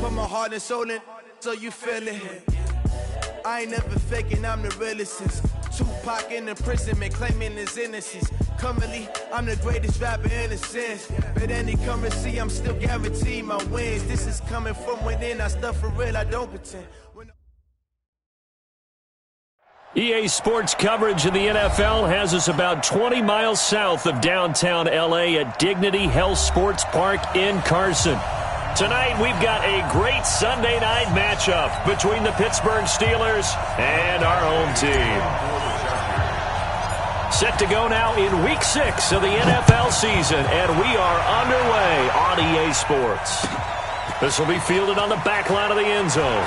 put my heart and soul in, so you feel it. I ain't never faking, I'm the realest since Tupac in the prison, man, claiming his innocence. Currently, I'm the greatest rapper in a sense. But any currency, I'm still guaranteed my wins. This is coming from within, I stuff for real, I don't pretend. EA Sports coverage of the NFL has us about 20 miles south of downtown L.A. at Dignity Health Sports Park in Carson. Tonight, we've got a great Sunday night matchup between the Pittsburgh Steelers and our home team. Set to go now in Week 6 of the NFL season, and we are underway on EA Sports. This will be fielded on the back line of the end zone.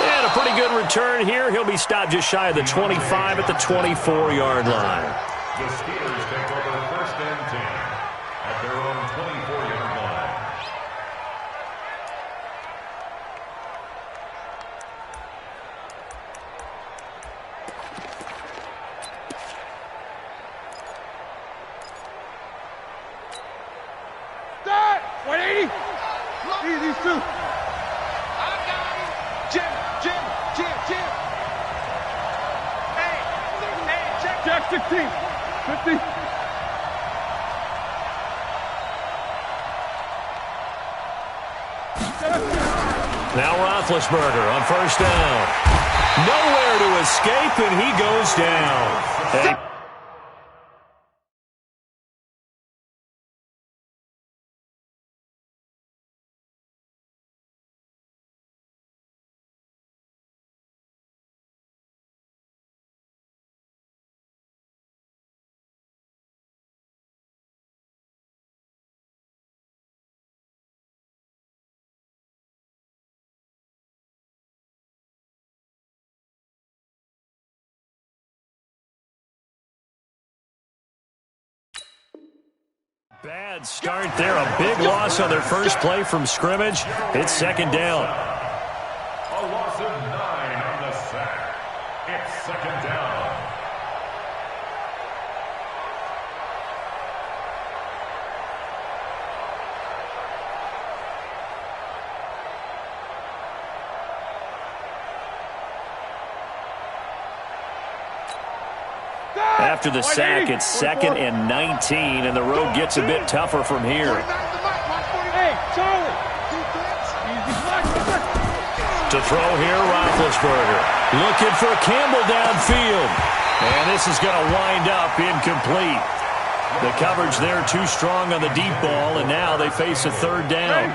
And a pretty good return here. He'll be stopped just shy of the 25 at the 24-yard line. The Steelers take over first and 10 at their own 24-yard line. Start! 180! These two. I got him. Jim. Hey, check 16. 50. Now Roethlisberger on first down. Nowhere to escape, and he goes down. Bad start there. A big loss on their first play from scrimmage. It's second down. A loss of 9 on the sack. It's second down. After the sack, it's second and 19, and the road gets a bit tougher from here. Hey, Charlie. To throw here, Roethlisberger. Looking for Campbell downfield. And this is going to wind up incomplete. The coverage there too strong on the deep ball, and now they face a third down.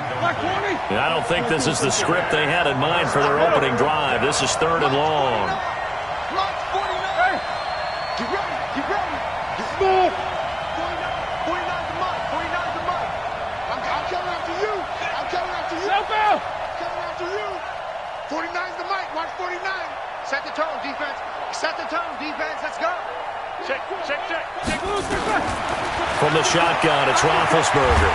And I don't think this is the script they had in mind for their opening drive. This is third and long. Get ready. Get smooth. 49 the money. I'm coming after you. Help out. Coming after you. 49's the mic. Watch 49. Set the tone, defense. Let's go. Check. From the shotgun, it's Roethlisberger.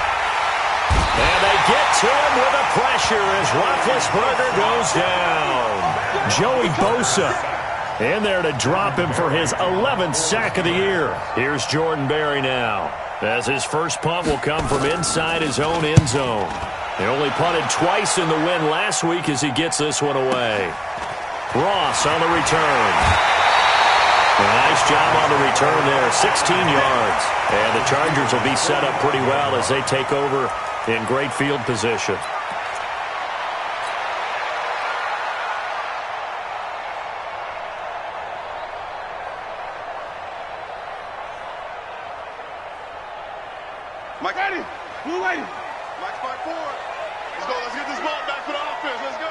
And they get to him with a pressure as Roethlisberger goes down. Joey Bosa in there to drop him for his 11th sack of the year. Here's Jordan Berry now, as his first punt will come from inside his own end zone. He only punted twice in the win last week as he gets this one away. Ross on the return. A nice job on the return there, 16 yards. And the Chargers will be set up pretty well as they take over in great field position. Mike, ready. Blue lady. Mike's 5-4. Let's go. Let's get this ball back for the offense. Let's go.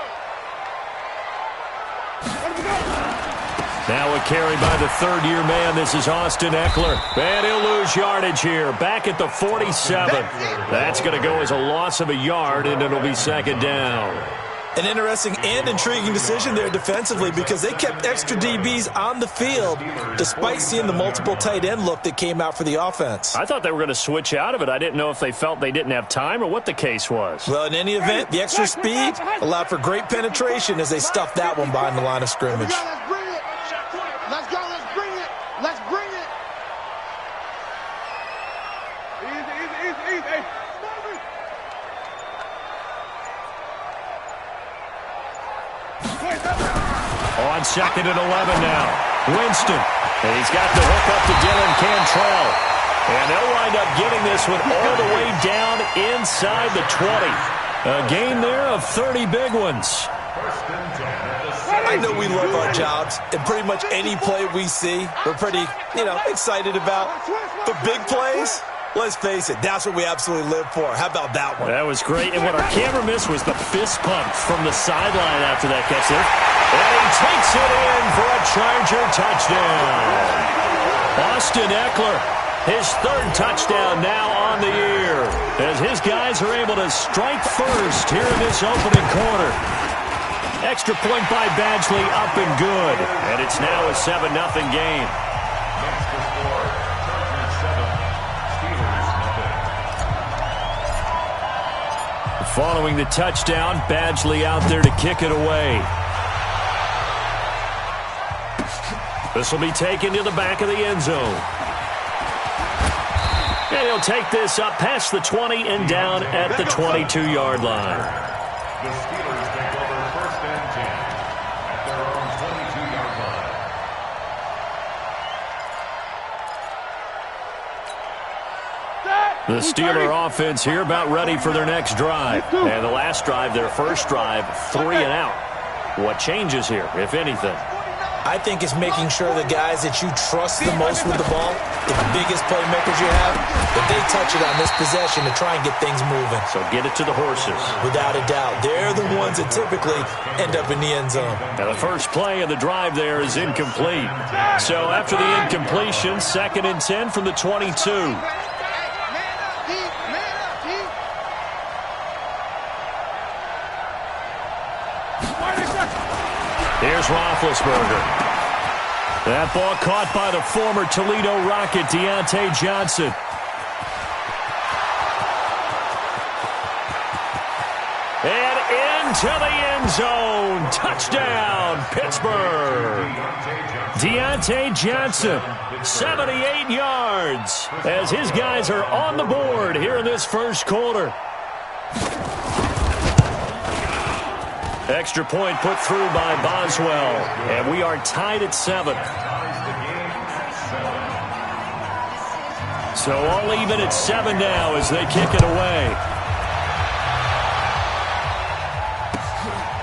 Now a carry by the third-year man. This is Austin Eckler. And he'll lose yardage here. Back at the 47. That's going to go as a loss of a yard, and it'll be second down. An interesting and intriguing decision there defensively because they kept extra DBs on the field despite seeing the multiple tight end look that came out for the offense. I thought they were going to switch out of it. I didn't know if they felt they didn't have time or what the case was. Well, in any event, the extra speed allowed for great penetration as they stuffed that one behind the line of scrimmage. Let's go. Let's bring it. Easy. On 2nd and 11 now. Winston. And he's got the hook up to Dylan Cantrell. And they'll wind up getting this one all the way down inside the 20. A gain there of 30 big ones. I know we love our jobs, and pretty much any play we see, we're pretty, excited about. But big plays, let's face it, that's what we absolutely live for. How about that one? That was great. And what our camera missed was the fist pump from the sideline after that catch there. And he takes it in for a Charger touchdown. Austin Eckler, his 3rd touchdown now on the year, as his guys are able to strike first here in this opening quarter. Extra point by Badgley, up and good. And it's now a 7-0 game. Following the touchdown, Badgley out there to kick it away. This will be taken to the back of the end zone. And he'll take this up past the 20 and down at the 22-yard line. The Steelers take over 1st and 10 at their own 22-yard line. The Steeler offense here about ready for their next drive. And the last drive, their first drive, 3 and out. What changes here, if anything? I think it's making sure the guys that you trust the most with the ball, the biggest playmakers you have, that they touch it on this possession to try and get things moving. So get it to the horses. Without a doubt. They're the ones that typically end up in the end zone. Now the first play of the drive there is incomplete. So after the incompletion, 2nd and 10 from the 22. Here's Roethlisberger. That ball caught by the former Toledo Rocket, Deontay Johnson. And into the end zone. Touchdown, Pittsburgh. Deontay Johnson, 78 yards, as his guys are on the board here in this first quarter. Extra point put through by Boswell, and we are tied at 7. So all even at 7 now as they kick it away.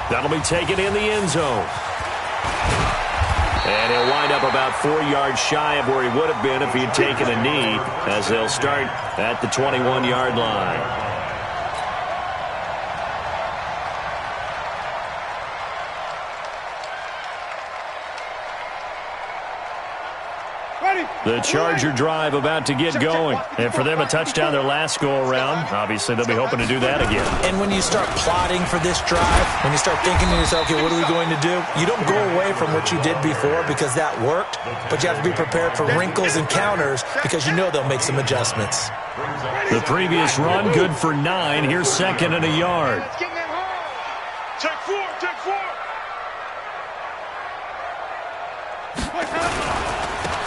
That'll be taken in the end zone. And he'll wind up about 4 yards shy of where he would have been if he had taken a knee, as they'll start at the 21-yard line. The Charger drive about to get going. And for them, a touchdown their last go-around. Obviously, they'll be hoping to do that again. And when you start plotting for this drive, when you start thinking to yourself, okay, what are we going to do? You don't go away from what you did before because that worked, but you have to be prepared for wrinkles and counters because you know they'll make some adjustments. The previous run, good for 9. Here's 2nd and a yard. Take 4, take 4.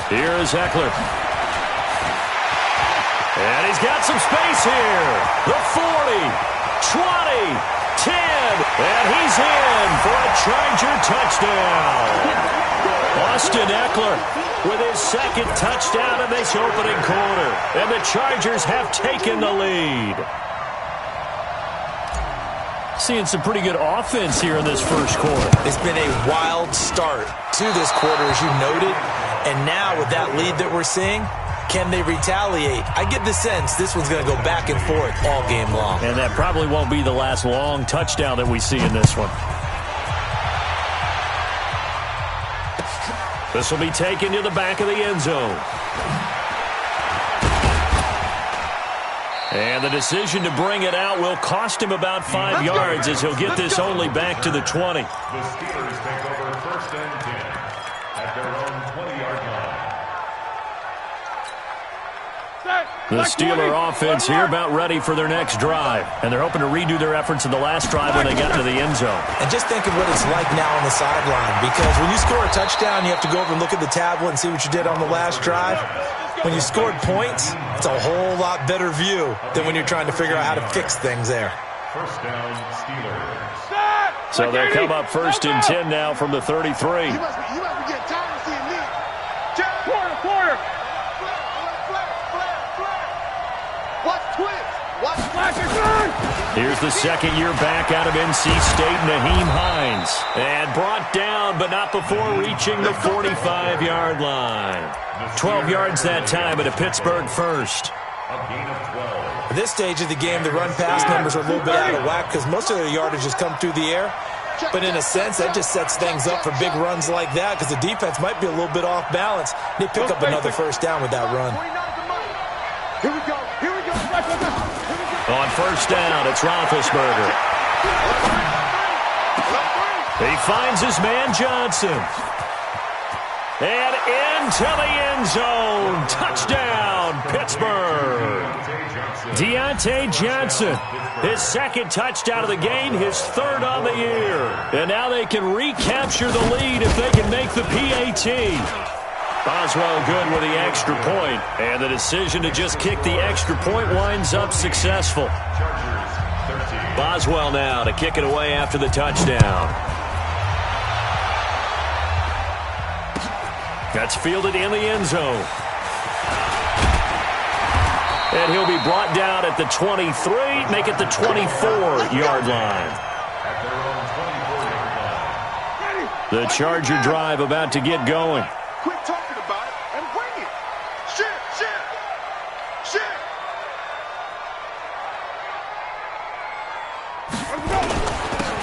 Here is Eckler. And he's got some space here. The 40, 20, 10, and he's in for a Charger touchdown. Austin Eckler with his 2nd touchdown in this opening quarter. And the Chargers have taken the lead. Seeing some pretty good offense here in this first quarter. It's been a wild start to this quarter, as you noted. And now with that lead that we're seeing, can they retaliate? I get the sense this one's going to go back and forth all game long. And that probably won't be the last long touchdown that we see in this one. This will be taken to the back of the end zone. And the decision to bring it out will cost him about 5 yards as he'll get this only back to the 20. The Steelers take over 1st and 10 at their own 20-yard line. The Steeler offense here about ready for their next drive. And they're hoping to redo their efforts in the last drive when they got to the end zone. And just think of what it's like now on the sideline, because when you score a touchdown, you have to go over and look at the tablet and see what you did on the last drive. When you scored points, It's a whole lot better view than when you're trying to figure out how to fix things there. First down, Steelers. So they'll come up 1st and 10 now from the 33. You must be getting tired of seeing me. Quarter. Flare. Watch twist. Watch flash. Here's the second-year back out of NC State, Nyheim Hines. And brought down, but not before reaching the 45-yard line. 12 yards that time at a Pittsburgh first. A gain of 12. At this stage of the game, the run-pass numbers are a little bit out of whack because most of their yardage has come through the air. But in a sense, that just sets things up for big runs like that because the defense might be a little bit off balance. They pick up another first down with that run. Here we go. On first down, it's Roethlisberger. He finds his man Johnson. And into the end zone. Touchdown, Pittsburgh. Deontay Johnson, his second touchdown of the game, his third on the year. And now they can recapture the lead if they can make the PAT. Boswell good with the extra point, and the decision to just kick the extra point winds up successful. Boswell now to kick it away after the touchdown. That's fielded in the end zone. And he'll be brought down at the 23, make it the 24-yard line. The Charger drive about to get going. Quit talking about it and bring it. Shit.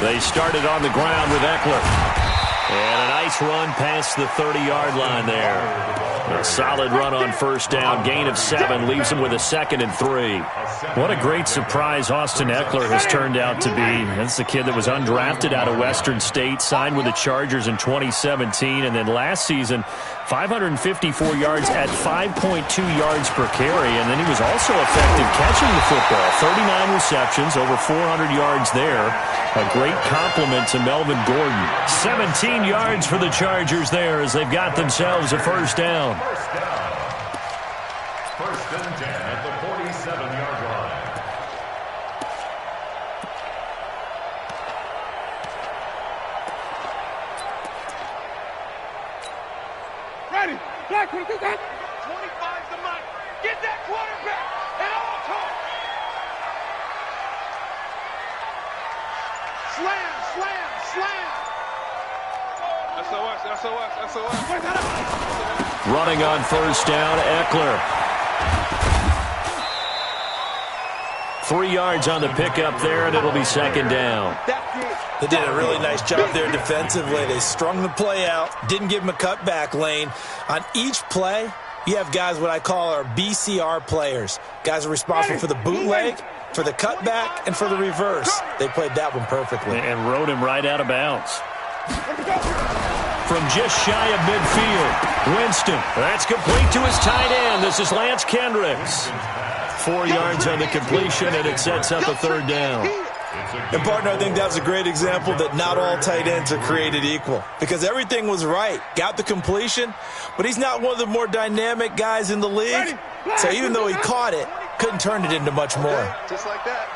They started on the ground with Eckler. And a nice run past the 30-yard line there. A solid run on first down. Gain of 7 leaves him with a 2nd and 3. What a great surprise Austin Eckler has turned out to be. That's the kid that was undrafted out of Western State, signed with the Chargers in 2017, and then last season, 554 yards at 5.2 yards per carry, and then he was also effective catching the football. 39 receptions, over 400 yards there. A great compliment to Melvin Gordon. 17 yards for the Chargers there as they've got themselves a first down. First and 10 at the 47-yard line. Ready. Black, 25's the mic. Get that quarterback at all times. Slam. SOS. Running on first down, Eckler. 3 yards on the pickup there, and it'll be second down. They did a really nice job there defensively. They strung the play out, didn't give him a cutback lane. On each play, you have guys what I call our BCR players. Guys are responsible for the bootleg, for the cutback, and for the reverse. They played that one perfectly. And rode him right out of bounds. From just shy of midfield, Winston. That's complete to his tight end. This is Lance Kendricks. 4 yards on the completion, and it sets up a third down. And, partner, I think that was a great example that not all tight ends are created equal. Because everything was right. Got the completion, but he's not one of the more dynamic guys in the league. So even though he caught it, couldn't turn it into much more. Just like that.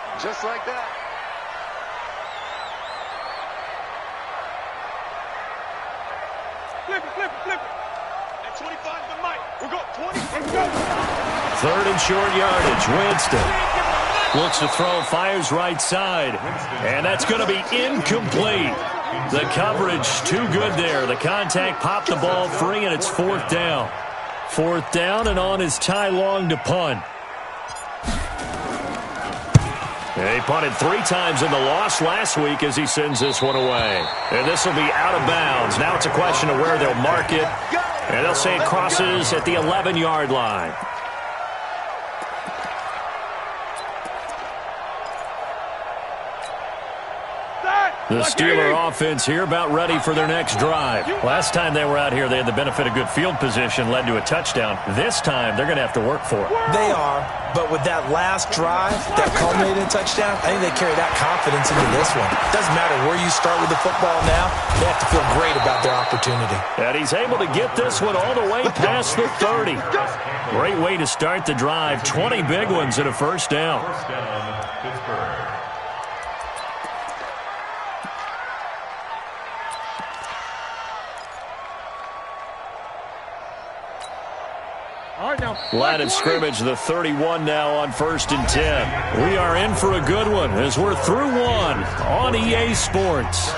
Flip it. At 25's the mic. We'll go 20. Let's go. Third and short yardage. Winston looks to throw, fires right side. And that's going to be incomplete. The coverage too good there. The contact popped the ball free, and it's fourth down. Fourth down, and on is Ty Long to punt. He punted 3 times in the loss last week as he sends this one away. And this will be out of bounds. Now it's a question of where they'll mark it. And they'll say it crosses at the 11-yard line. The Steeler offense here about ready for their next drive. Last time they were out here, they had the benefit of good field position, led to a touchdown. This time, they're going to have to work for it. They are, but with that last drive that culminated in a touchdown, I think they carry that confidence into this one. Doesn't matter where you start with the football now, they have to feel great about their opportunity. And he's able to get this one all the way past the 30. Great way to start the drive. 20 big ones and a first down. First down, Pittsburgh. Line of scrimmage, the 31 now on 1st and 10. We are in for a good one as we're through one on EA Sports.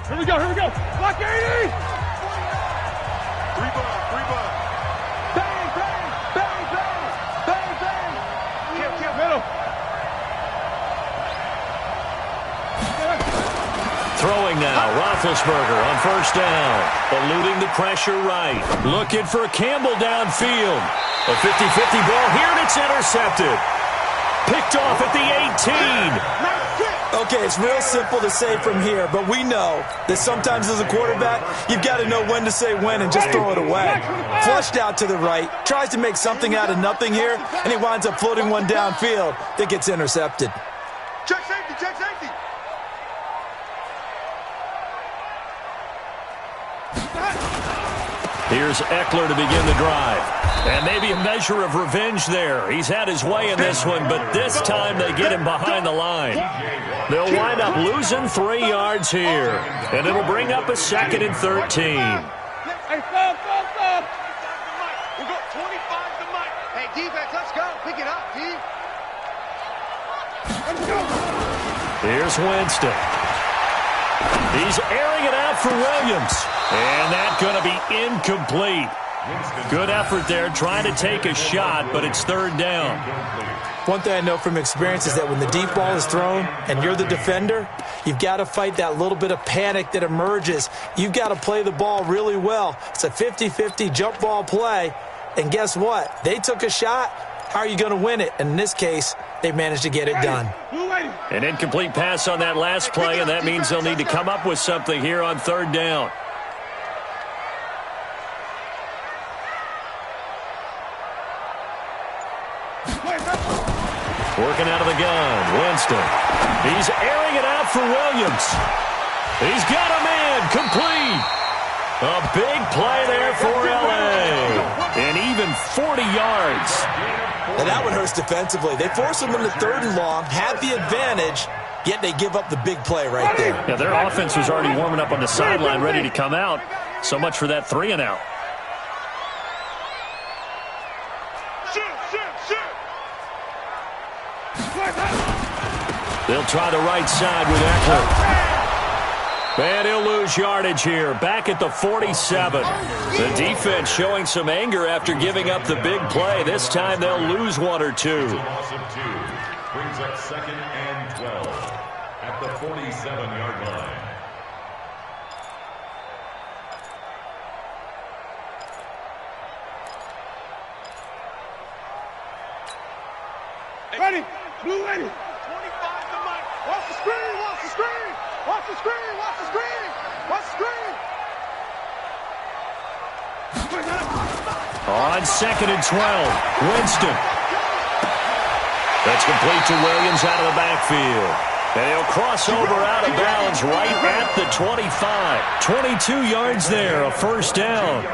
Here we go, here we go. Block 80! Three ball. Bang, bang, bang, bang, bang, bang. Kill, middle. Throwing now, Roethlisberger on 1st down. Eluding the pressure right. Looking for Campbell downfield. A 50-50 ball here, and it's intercepted. Picked off at the 18. Okay, it's real simple to say from here, but we know that sometimes as a quarterback, you've got to know when to say when and just throw it away. Flushed out to the right, tries to make something out of nothing here, and he winds up floating one downfield that gets intercepted. Check safety, check safety. Here's Eckler to begin the drive. And maybe a measure of revenge there. He's had his way in this one, but this time they get him behind the line. They'll wind up losing 3 yards here. And it'll bring up a 2nd and 13. Hey, stop. We'll go 25 to Mike. Hey, defense, let's go. Pick it up, D. Let's go. Here's Winston. He's airing it out for Williams. And that's going to be incomplete. Good effort there, trying to take a shot, but it's 3rd down. One thing I know from experience is that when the deep ball is thrown and you're the defender, you've got to fight that little bit of panic that emerges. You've got to play the ball really well. It's a 50-50 jump ball play, and guess what? They took a shot. How are you going to win it? And in this case, they managed to get it done. An incomplete pass on that last play, and that means they'll need to come up with something here on 3rd down. Working out of the gun, Winston. He's airing it out for Williams. He's got a man, complete. A big play there for L.A. And even 40 yards. And that one hurts defensively. They force him into 3rd and long, have the advantage, yet they give up the big play right there. Yeah, their offense was already warming up on the sideline, ready to come out. So much for that 3 and out. They'll try the right side with Eckler. And he'll lose yardage here, back at the 47. The defense showing some anger after giving up the big play. This time they'll lose 1 or 2. Loss of 2 brings up 2nd and 12 at the 47-yard line. Ready, blue ready. 25 to Mike. Watch the screen, watch the screen. Watch the screen, watch the screen. Watch the screen. On 2nd and 12, Winston. That's complete to Williams out of the backfield. And he'll cross over out of bounds right at the 25. 22 yards there, a first down.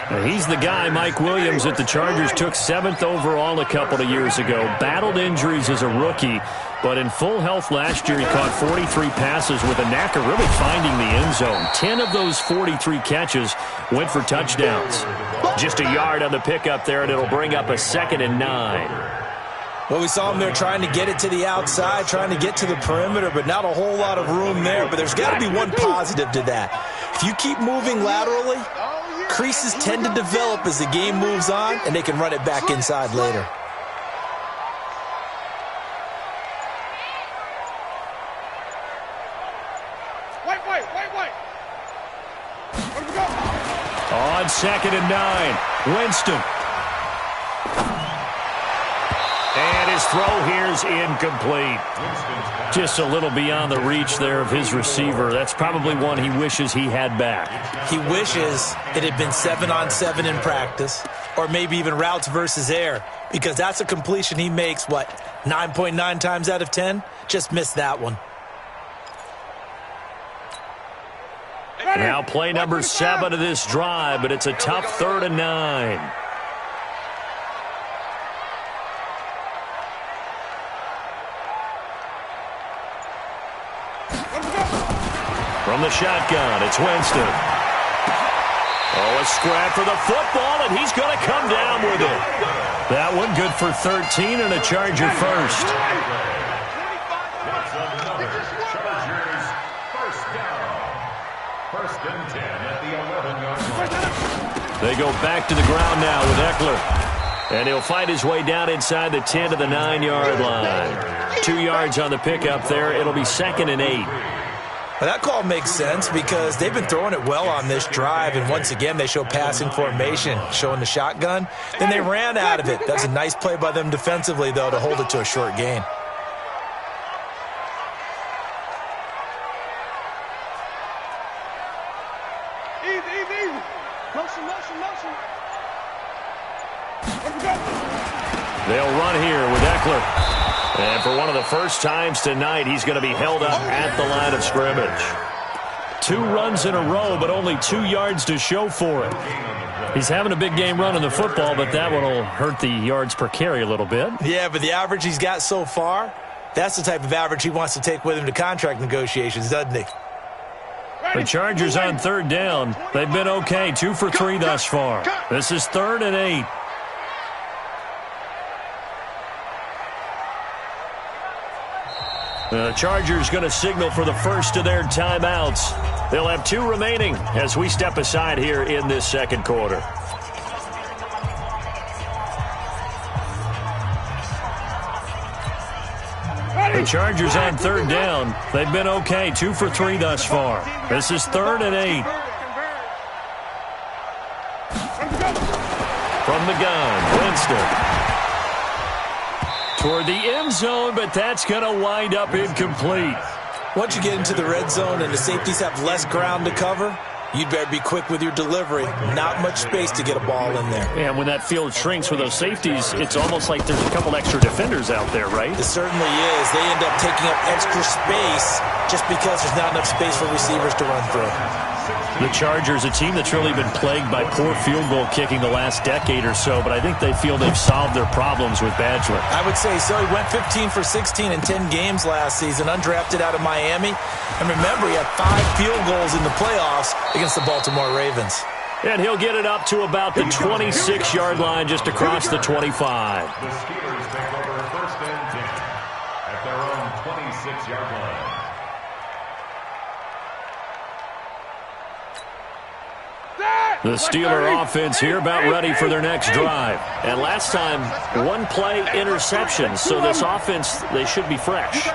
And he's the guy, Mike Williams, that the Chargers took 7th overall a couple of years ago. Battled injuries as a rookie, but in full health last year, he caught 43 passes with a knack of really finding the end zone. 10 of those 43 catches went for touchdowns. Just a yard on the pickup there, and it'll bring up a 2nd and 9. Well, we saw him there trying to get it to the outside, trying to get to the perimeter, but not a whole lot of room there. But there's got to be one positive to that. If you keep moving laterally, creases tend to develop as the game moves on, and they can run it back inside later. Wait. Where do we go? On 2nd and 9, Winston. And his throw here is incomplete. Just a little beyond the reach there of his receiver. That's probably one he wishes he had back. He wishes it had been 7-on-7 in practice, or maybe even routes versus air, because that's a completion he makes, 9.9 times out of 10? Just missed that one. Now play number 7 of this drive, but it's a tough 3rd and 9. From the shotgun, it's Winston. Oh, a scrap for the football, and he's going to come down with it. That one good for 13 and a Charger first. That's another Chargers first down. 1st and 10 at the 11-yard line. They go back to the ground now with Eckler. And he'll fight his way down inside the 10 to the 9-yard line. 2 yards on the pickup there. It'll be 2nd and 8. Well, that call makes sense because they've been throwing it well on this drive, and once again they show passing formation, showing the shotgun. Then they ran out of it. That's a nice play by them defensively, though, to hold it to a short gain. Easy. Motion. They'll run here with Eckler. And for one of the first times tonight, he's going to be held up at the line of scrimmage. 2 runs in a row, but only 2 yards to show for it. He's having a big game running the football, but that one will hurt the yards per carry a little bit. Yeah, but the average he's got so far, that's the type of average he wants to take with him to contract negotiations, doesn't he? The Chargers on 3rd down. They've been okay, 2 for 3 thus far. This is 3rd and 8. The Chargers going to signal for the first of their timeouts. They'll have 2 remaining as we step aside here in this 2nd quarter. The Chargers on 3rd down. They've been okay, 2 for 3 thus far. This is 3rd and 8. From the gun, Winston. Toward the end zone, but that's going to wind up incomplete. Once you get into the red zone and the safeties have less ground to cover, you'd better be quick with your delivery. Not much space to get a ball in there. And when that field shrinks with those safeties, it's almost like there's a couple extra defenders out there, right? It certainly is. They end up taking up extra space just because there's not enough space for receivers to run through. The Chargers, a team that's really been plagued by poor field goal kicking the last decade or so, but I think they feel they've solved their problems with Badger. I would say so. He went 15 for 16 in 10 games last season, undrafted out of Miami. And remember, he had 5 field goals in the playoffs against the Baltimore Ravens. And he'll get it up to about the 26-yard line, just across the 25. The Steelers take over 1st and 10 at their own 26-yard line. The Steeler offense here about ready for their next drive. And last time, 1 play interception. So this offense, they should be fresh.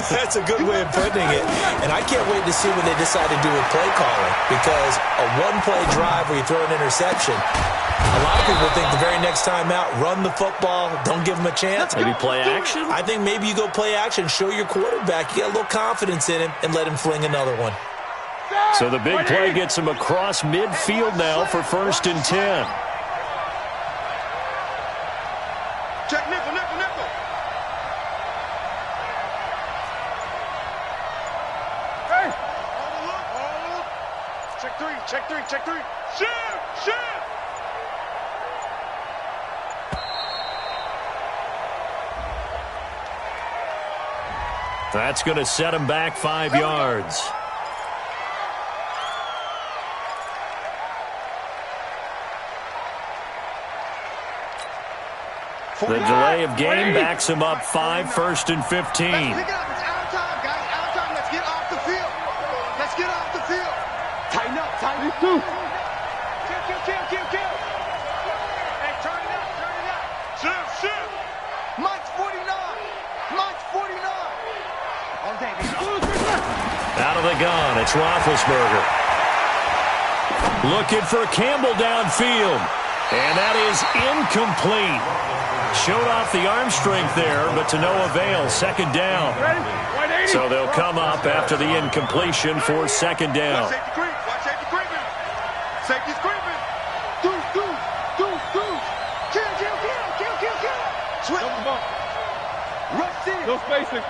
That's a good way of putting it. And I can't wait to see what they decide to do with play calling. Because a 1-play drive where you throw an interception, a lot of people think the very next time out, run the football, don't give them a chance. Maybe play action? I think maybe you go play action, show your quarterback, you get a little confidence in him, and let him fling another one. So the big play gets him across midfield now for 1st and 10. Check nickel. Hey! Hold. Check three. Shift! That's going to set him back 5 yards. The delay of game backs him up 5, 1st and 15. Pick it up. It's out of time, guys. Out of time. Let's get off the field. Tighten up. Kill. Hey, turn it up. Shift. Mike's 49. Okay, Out of the gun, it's Roethlisberger. Looking for Campbell downfield. And that is incomplete. Showed off the arm strength there, but to no avail. Second down. So they'll come up after the incompletion for second down. Watch safety creeping. Safety's creeping. Deuce. Kill. Switch. Rush in. No spacing.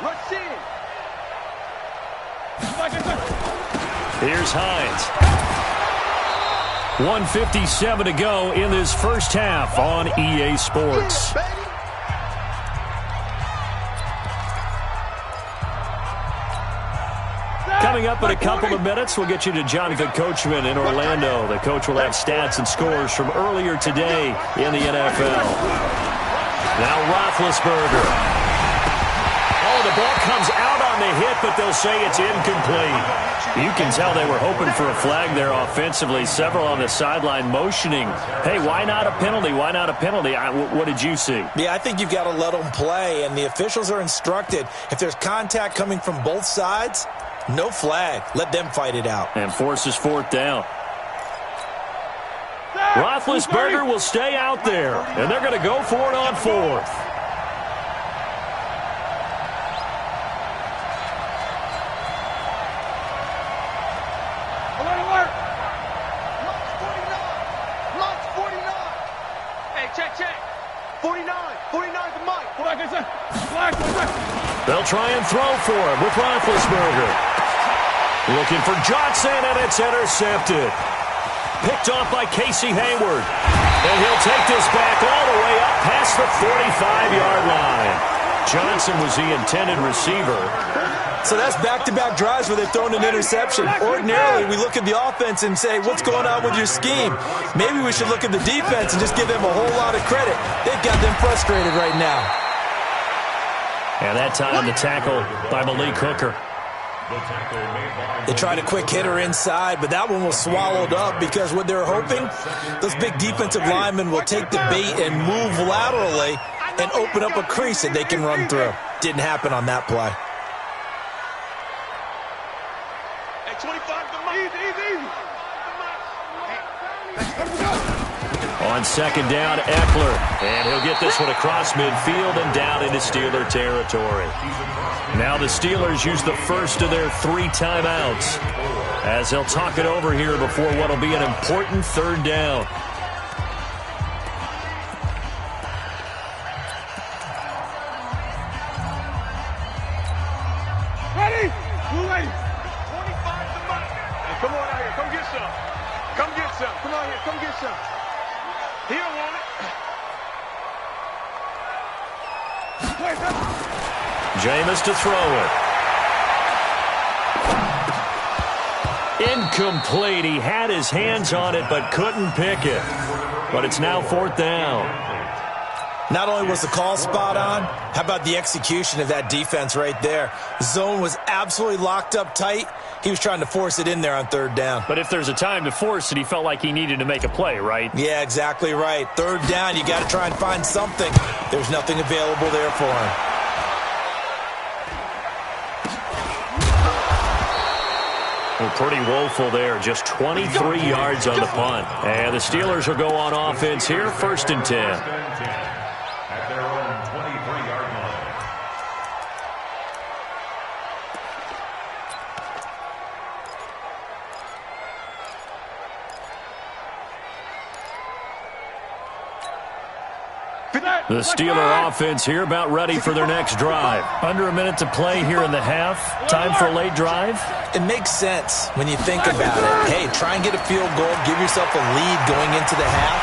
Rush in. Here's Hines. 1:57 to go in this first half on EA Sports. Coming up in a couple of minutes, we'll get you to Jonathan Coachman in Orlando. The coach will have stats and scores from earlier today in the NFL. Now Roethlisberger. Oh, the ball comes out on the hit, but they'll say it's incomplete. You can tell they were hoping for a flag there offensively. Several on the sideline motioning, hey, why not a penalty? Why not a penalty? What did you see? Yeah, I think you've got to let them play, and the officials are instructed. If there's contact coming from both sides, no flag. Let them fight it out. And forces fourth down. Roethlisberger will stay out there, and they're going to go for it on fourth. They'll try and throw for him with Roethlisberger. Looking for Johnson, and it's intercepted. Picked off by Casey Hayward. And he'll take this back all the way up past the 45-yard line. Johnson was the intended receiver. So that's back-to-back drives where they've thrown an interception. Ordinarily, we look at the offense and say, what's going on with your scheme? Maybe we should look at the defense and just give them a whole lot of credit. They've got them frustrated right now. And that time, the tackle by Malik Hooker. They tried a quick hitter inside, but that one was swallowed up because what they're hoping, those big defensive linemen will take the bait and move laterally and open up a crease that they can run through. Didn't happen on that play. On second down, Eckler. And he'll get this one across midfield and down into Steeler territory. Now the Steelers use the first of their 3 timeouts as they'll talk it over here before what will be an important third down. Ready? Blue lady. 25 to Mike. Hey, come on out here. Come get some. Come get some. Come on here. Come get some. He don't want it. Jameis to throw it. Incomplete. He had his hands on it but couldn't pick it. But it's now fourth down. Not only was the call spot on, how about the execution of that defense right there? Zone was absolutely locked up tight. He was trying to force it in there on third down. But if there's a time to force it, he felt like he needed to make a play, right? Yeah, exactly right. Third down, you got to try and find something. There's nothing available there for him. Well, pretty woeful there. Just 23 yards on the punt. And the Steelers will go on offense here, 1st and 10. At their own 23-yard line. The Steeler offense here about ready for their next drive. Under a minute to play here in the half. Time for a late drive. It makes sense when you think about it. Hey, try and get a field goal. Give yourself a lead going into the half.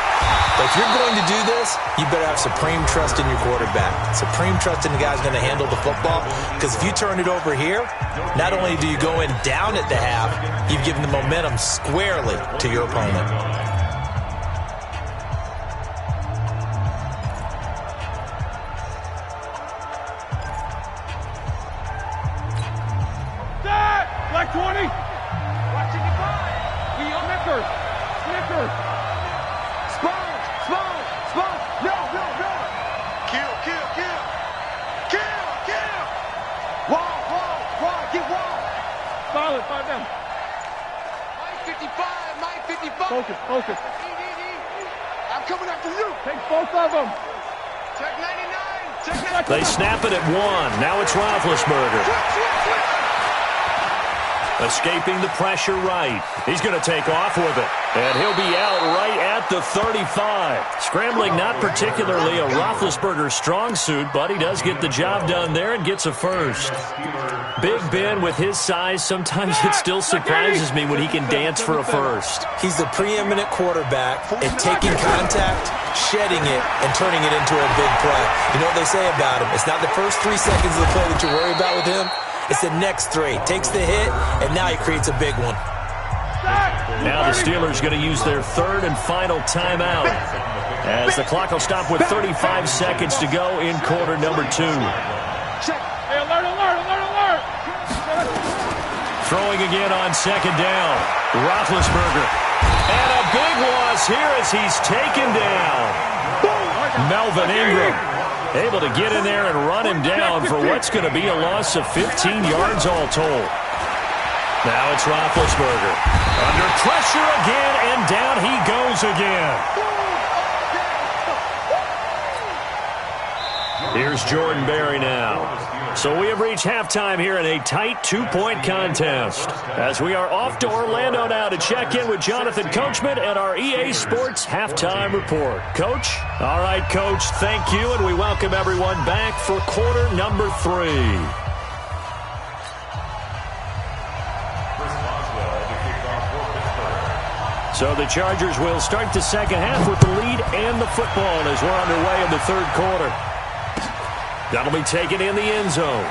But if you're going to do this, you better have supreme trust in your quarterback. Supreme trust in the guy's going to handle the football. Because if you turn it over here, not only do you go in down at the half, you've given the momentum squarely to your opponent. Black 20. Watching the ball. We on Snickers. Spawn. No. Kill. Wall. Get wall. Solid. 5 down. Mike 55. Focus. I'm coming after you. Take both of them. Check 99. Check 99. They snap it at 1. Now it's Roethlisberger. Escaping the pressure right. He's going to take off with it. And he'll be out right at the 35. Scrambling not particularly a Roethlisberger strong suit, but he does get the job done there and gets a first. Big Ben with his size, sometimes it still surprises me when he can dance for a first. He's the preeminent quarterback at taking contact, shedding it, and turning it into a big play. You know what they say about him? It's not the first 3 seconds of the play that you worry about with him. It's the next 3. Takes the hit, and now he creates a big one. Now the Steelers going to use their 3rd and final timeout, as the clock will stop with 35 seconds to go in quarter number 2. Hey, alert, alert, alert, alert. Throwing again on 2nd down. Roethlisberger. And a big loss here as he's taken down. Melvin Ingram able to get in there and run him down for what's going to be a loss of 15 yards all told. Now it's Roethlisberger. Under pressure again, and down he goes again. Here's Jordan Berry now. So we have reached halftime here in a tight 2-point contest, as we are off to Orlando now to check in with Jonathan Coachman and our EA Sports Halftime Report. Coach? All right, Coach, thank you, and we welcome everyone back for quarter number 3. So the Chargers will start the second half with the lead and the football as we're underway in the 3rd quarter. That'll be taken in the end zone.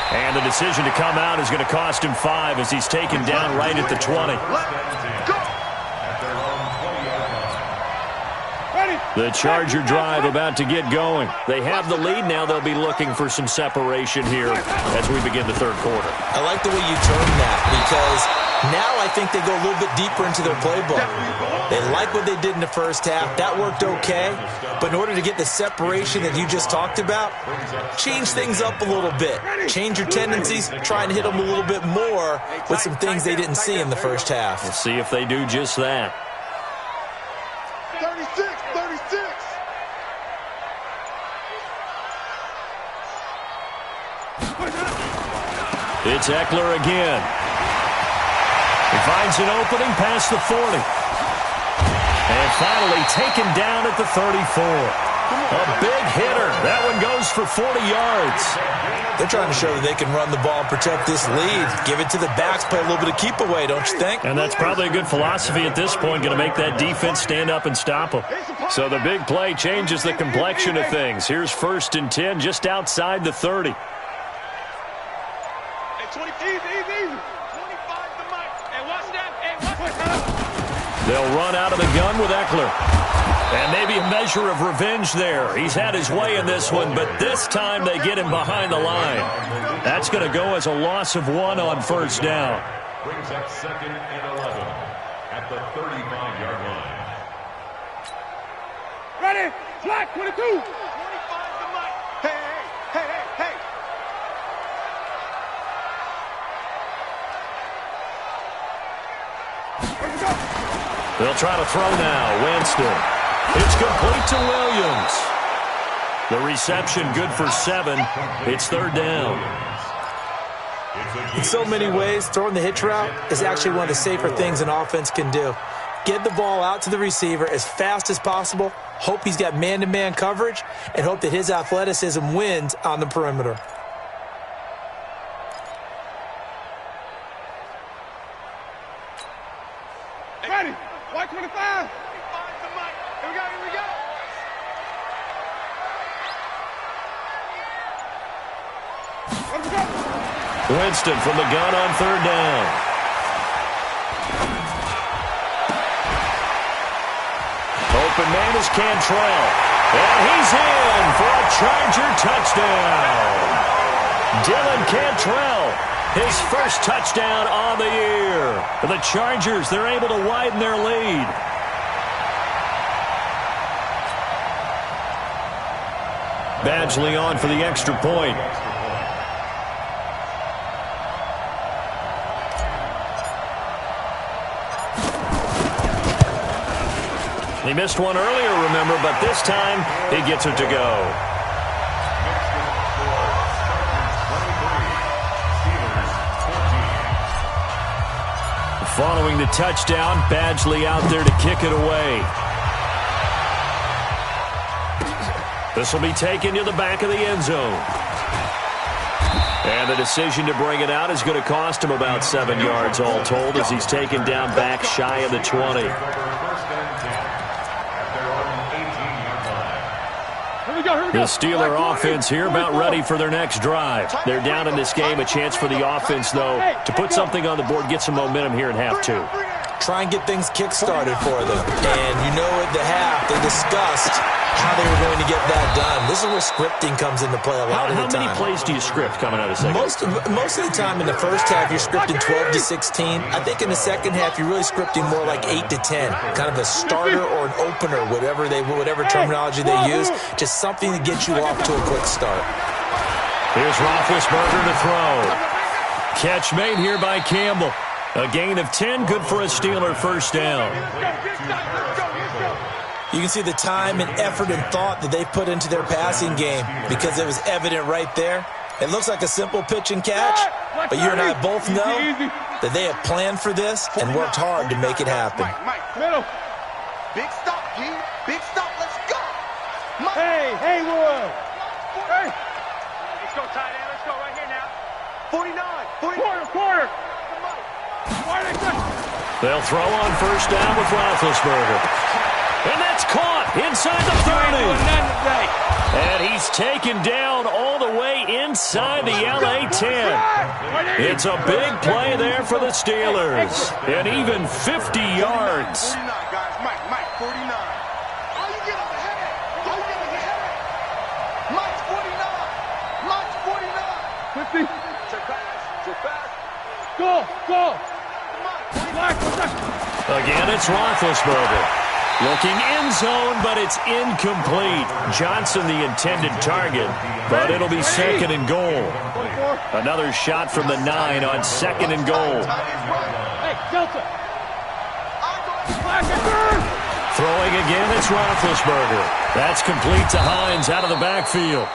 And the decision to come out is going to cost him 5 as he's taken down right at the 20. The Charger drive about to get going. They have the lead now. They'll be looking for some separation here as we begin the 3rd quarter. I like the way you term that, because now I think they go a little bit deeper into their playbook. They like what they did in the first half. That worked okay. But in order to get the separation that you just talked about, change things up a little bit. Change your tendencies. Try and hit them a little bit more with some things they didn't see in the first half. We'll see if they do just that. 36, 36. It's Eckler again. He finds an opening past the 40. And finally taken down at the 34. A big hitter. That one goes for 40 yards. They're trying to show that they can run the ball and protect this lead. Give it to the backs, play a little bit of keep away, don't you think? And that's probably a good philosophy at this point, going to make that defense stand up and stop them. So the big play changes the complexion of things. Here's 1st and 10 just outside the 30. They'll run out of the gun with Eckler. And maybe a measure of revenge there. He's had his way in this one, but this time they get him behind the line. That's going to go as a loss of 1 on 1st down. Brings up 2nd and 11 at the 35-yard line. Ready? Flat 22. 25 to Mike. Hey, hey, hey, hey, hey. They'll try to throw now. Winston. It's complete to Williams. The reception good for 7. It's 3rd down. In so many ways, throwing the hitch route is actually one of the safer things an offense can do. Get the ball out to the receiver as fast as possible, hope he's got man-to-man coverage, and hope that his athleticism wins on the perimeter. Ready? White 25. 25 to Mike. Here we go, here we go. Let's go. Winston from the gun on 3rd down. Open man is Cantrell. And he's in for a Charger touchdown. Dylan Cantrell, his first touchdown on the year. For the Chargers, they're able to widen their lead. Badgley on for the extra point. He missed one earlier, remember, but this time he gets it to go. Following the touchdown, Badgley out there to kick it away. This will be taken to the back of the end zone. And the decision to bring it out is going to cost him about 7 yards all told as he's taken down back shy of the 20. The Steeler offense here about ready for their next drive. They're down in this game. A chance for the offense, though, to put something on the board, get some momentum here at half 2. Try and get things kick-started for them. And you know at the half, they discussed how they were going to get that done. This is where scripting comes into play a lot of the time. How many plays do you script coming out of second? Most of the time in the first half, you're scripting 12 to 16. I think in the second half, you're really scripting more like 8 to 10. Kind of a starter or an opener, whatever terminology they use. Just something to get you off to a quick start. Here's Roethlisberger to throw. Catch made here by Campbell. A gain of 10, good for a Steeler first down. You can see the time and effort and thought that they put into their passing game because it was evident right there. It looks like a simple pitch and catch, but you and I both know that they have planned for this and worked hard to make it happen. Middle. Big stop, G. Big stop. Let's go. Hey, Will. Hey. Let's go, tight end. Let's go right here now. 49. Quarter. They'll throw on first down with Roethlisberger. And that's caught inside the 30. And he's taken down all the way inside the LA 10. It's a big play there for the Steelers. And even 50 yards. 49, guys. Mike, 49. How you getting ahead? Mike's 49. 50. Check pass. Go. Again, it's Roethlisberger. Looking end zone, but it's incomplete. Johnson the intended target, but it'll be second and goal. Another shot from the 9 on second and goal. Hey, Delta. Throwing again, it's Roethlisberger. That's complete to Hines out of the backfield.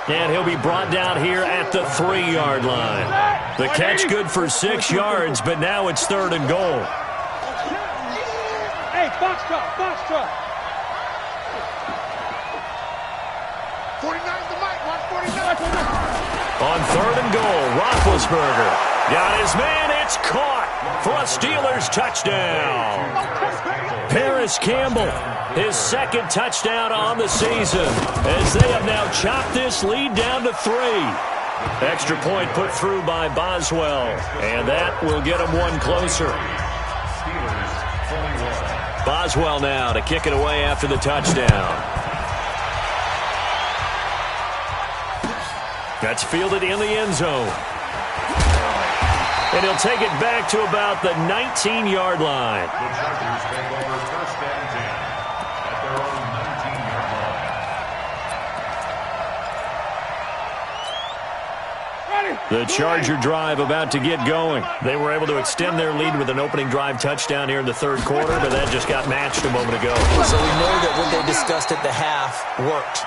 And he'll be brought down here at the 3-yard line. The catch good for 6 yards, but now it's third and goal. Hey, box truck. 49's the Mike. Watch 49. On third and goal, Roethlisberger got his man. It's caught for a Steelers touchdown. Paris Campbell, his second touchdown on the season, as they have now chopped this lead down to 3. Extra point put through by Boswell, and that will get him one closer. Boswell now to kick it away after the touchdown. That's fielded in the end zone. And he'll take it back to about the 19-yard line. The Chargers take over first and 10 at their own 19-yard line. The Charger drive about to get going. They were able to extend their lead with an opening drive touchdown here in the third quarter, but that just got matched a moment ago. So we know that what they discussed at the half worked.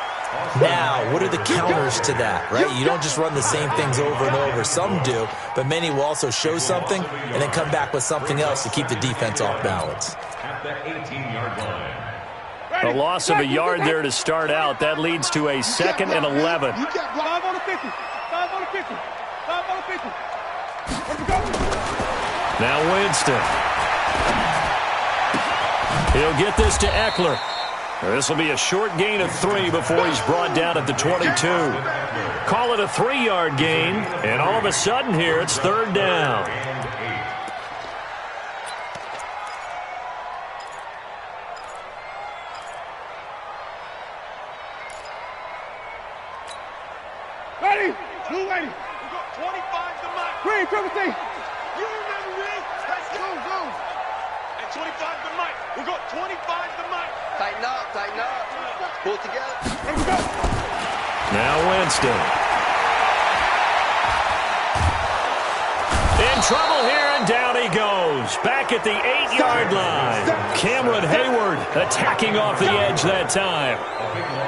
Now, what are the counters to that, right? You don't just run the same things over and over. Some do, but many will also show something and then come back with something else to keep the defense off balance. At the 18-yard line. A loss of a yard there to start out. That leads to a second and 11. 5 on the 50. 5 on the 50. 5 on the 50. Let's go. Now Winston. He'll get this to Eckler. This will be a short gain of 3 before he's brought down at the 22. Call it a 3-yard gain, and all of a sudden here it's third down. Ready? Blue ready. We got 25 to Mike. Green, triple T. You remember me? Let's go. And 25 to Mike. We got 25 to Mike. Tighten up. Pull it together. Let's go. Now Winston. In trouble here, and And down he goes, back at the 8-yard line. Cameron Hayward attacking off the edge that time.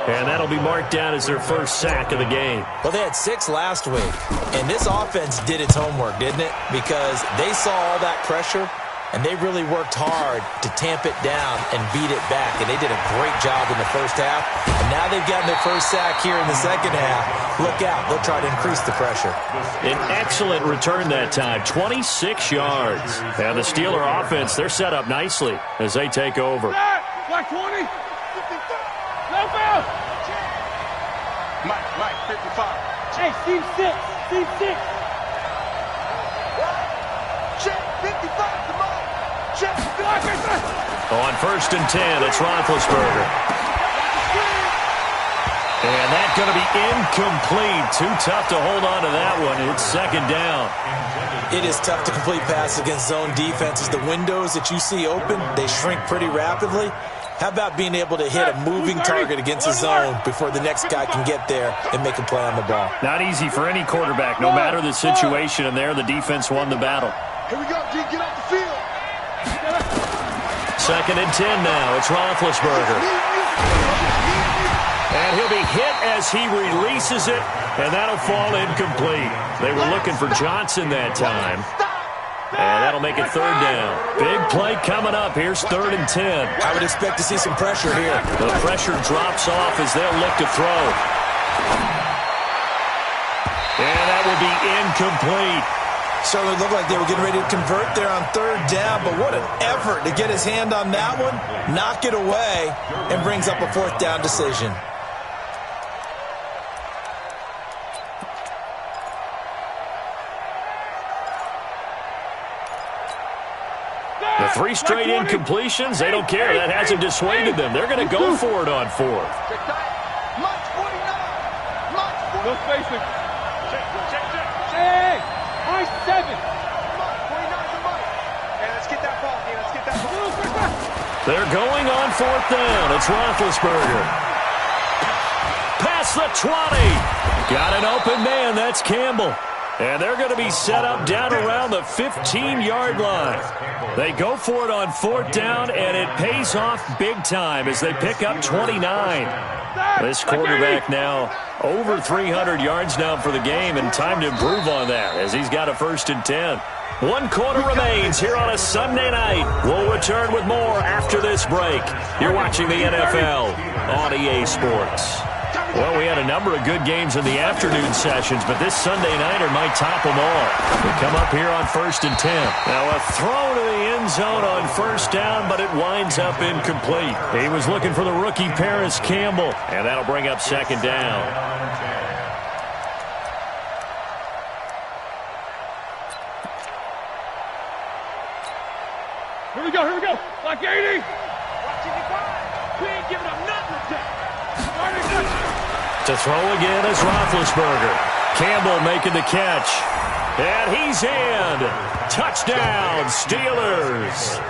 And that'll be marked down as their first sack of the game. Well, they had 6 last week, and this offense did its homework, didn't it? Because they saw all that pressure, and they really worked hard to tamp it down and beat it back, and they did a great job in the first half. And now they've gotten their first sack here in the second half. Look out. They'll try to increase the pressure. An excellent return that time, 26 yards. And the Steeler offense, they're set up nicely as they take over. Black 20. No foul. Mike, 55. Hey, Steve 6. Steve 6. Check, 55 to Mike. Check. On 1st and 10, it's Roethlisberger. And that's going to be incomplete. Too tough to hold on to that one. It's 2nd down. It is tough to complete passes against zone defenses. The windows that you see open, they shrink pretty rapidly. How about being able to hit a moving target against a zone before the next guy can get there and make a play on the ball? Not easy for any quarterback, no matter the situation, and there the defense won the battle. Here we go, D. Get off the field. 2nd and 10 now. It's Roethlisberger. And he'll be hit as he releases it, and that'll fall incomplete. They were looking for Johnson that time. And that'll make it 3rd down. Big play coming up. Here's 3rd and 10. I would expect to see some pressure here. The pressure drops off as they'll look to throw. And that will be incomplete. Certainly looked like they were getting ready to convert there on 3rd down, but what an effort to get his hand on that one, knock it away, and brings up a 4th down decision. The 3 straight incompletions, they don't care. That hasn't dissuaded them. They're going to go for it on 4th. Mike 49. Mike 49. No spacing. Check. Hey, Mike 7. Mike 49 to Mike. Hey, let's get that ball, D. Let's get that ball. They're going on 4th down. It's Roethlisberger. Past the 20. Got an open man. That's Campbell. And they're going to be set up down around the 15-yard line. They go for it on 4th down, and it pays off big time as they pick up 29. This quarterback now over 300 yards now for the game, and time to improve on that as he's got a 1st and 10. 1 quarter remains here on a Sunday night. We'll return with more after this break. You're watching the NFL on EA Sports. Well, we had a number of good games in the afternoon sessions, but this Sunday nighter might top them all. We come up here on 1st and 10. Now a throw to the end zone on 1st down, but it winds up incomplete. He was looking for the rookie Paris Campbell, and that'll bring up 2nd down. Here we go. Black 80. We ain't giving up nothing today. To throw again is Roethlisberger. Campbell making the catch. And he's in. Touchdown, Steelers.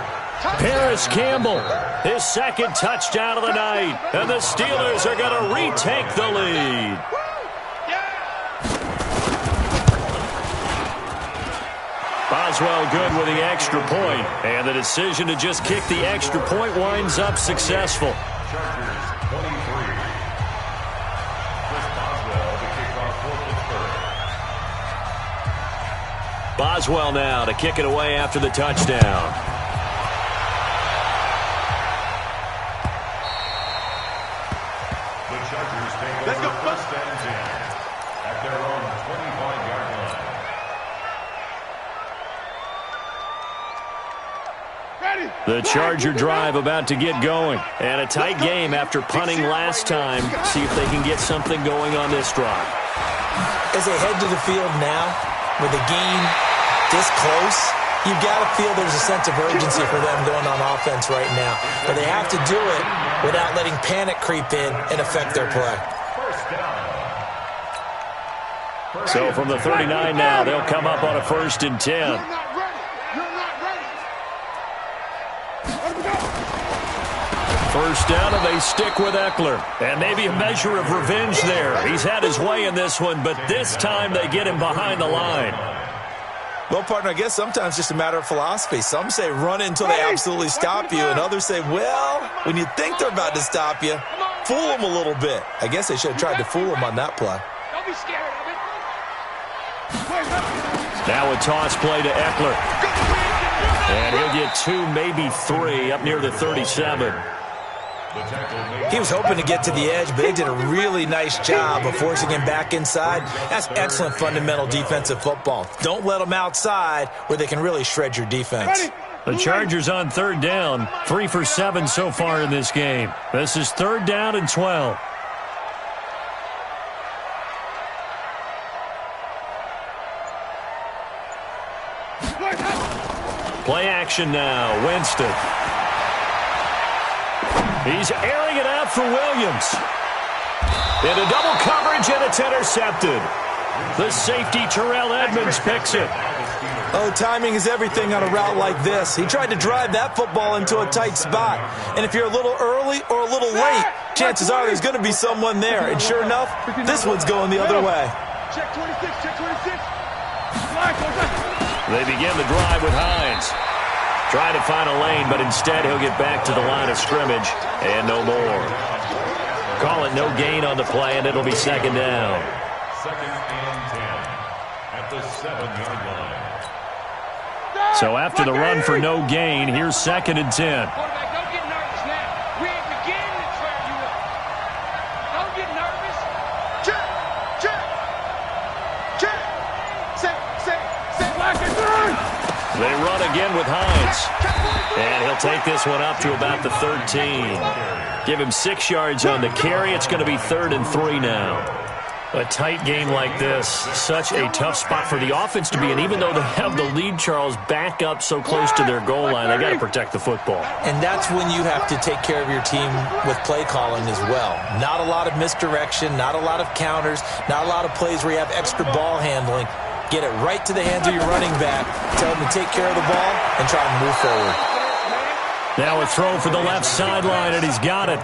Paris Campbell, his 2nd touchdown of the night. And the Steelers are going to retake the lead. Boswell good with the extra point. And the decision to just kick the extra point winds up successful. Chargers 23. Chris Boswell to kick off for Pittsburgh. Boswell now to kick it away after the touchdown. The Chargers take over 1st and 10 at their own 25-yard line. The Charger drive about to get going. And a tight game after punting last time. See if they can get something going on this drive. As they head to the field now, with the game this close, you've got to feel there's a sense of urgency for them going on offense right now. But they have to do it without letting panic creep in and affect their play. So from the 39 now, they'll come up on a 1st and 10. First down, and they stick with Eckler. And maybe a measure of revenge there. He's had his way in this one, but this time they get him behind the line. Well, partner, I guess sometimes just a matter of philosophy. Some say run until they absolutely stop you, and others say, well, when you think they're about to stop you, fool them a little bit. I guess they should have tried to fool them on that play. Don't be scared of it. Now a toss play to Eckler. And he'll get 2, maybe 3, up near the 37. He was hoping to get to the edge, but they did a really nice job of forcing him back inside. That's excellent fundamental defensive football. Don't let them outside where they can really shred your defense. The Chargers on 3rd down, 3 for 7 so far in this game. This is 3rd down and 12. Play action now, Winston. He's airing it out for Williams. Into double coverage, and it's intercepted. The safety, Terrell Edmonds, picks it. Oh, timing is everything on a route like this. He tried to drive that football into a tight spot. And if you're a little early or a little late, chances are there's going to be someone there. And sure enough, this one's going the other way. Check 26, check 26. They begin the drive with Hines. Trying to find a lane, but instead he'll get back to the line of scrimmage and no more. Call it no gain on the play, and it'll be 2nd down. 2nd and 10 at the 7-yard line. So after the run for no gain, here's 2nd and 10. Quarterback, don't get nervous now. We ain't beginning to trap you up. Don't get nervous. Check, check, check. Say. Black and through. They run again with Hines. And he'll take this one up to about the 13. Give him 6 yards on the carry. It's going to be 3rd and 3 now. A tight game like this, such a tough spot for the offense to be in. Even though they have the lead, Charles, back up so close to their goal line, they got to protect the football. And that's when you have to take care of your team with play calling as well. Not a lot of misdirection, not a lot of counters, not a lot of plays where you have extra ball handling. Get it right to the hands of your running back, tell him to take care of the ball, and try to move forward. Now a throw for the left sideline, and he's got it.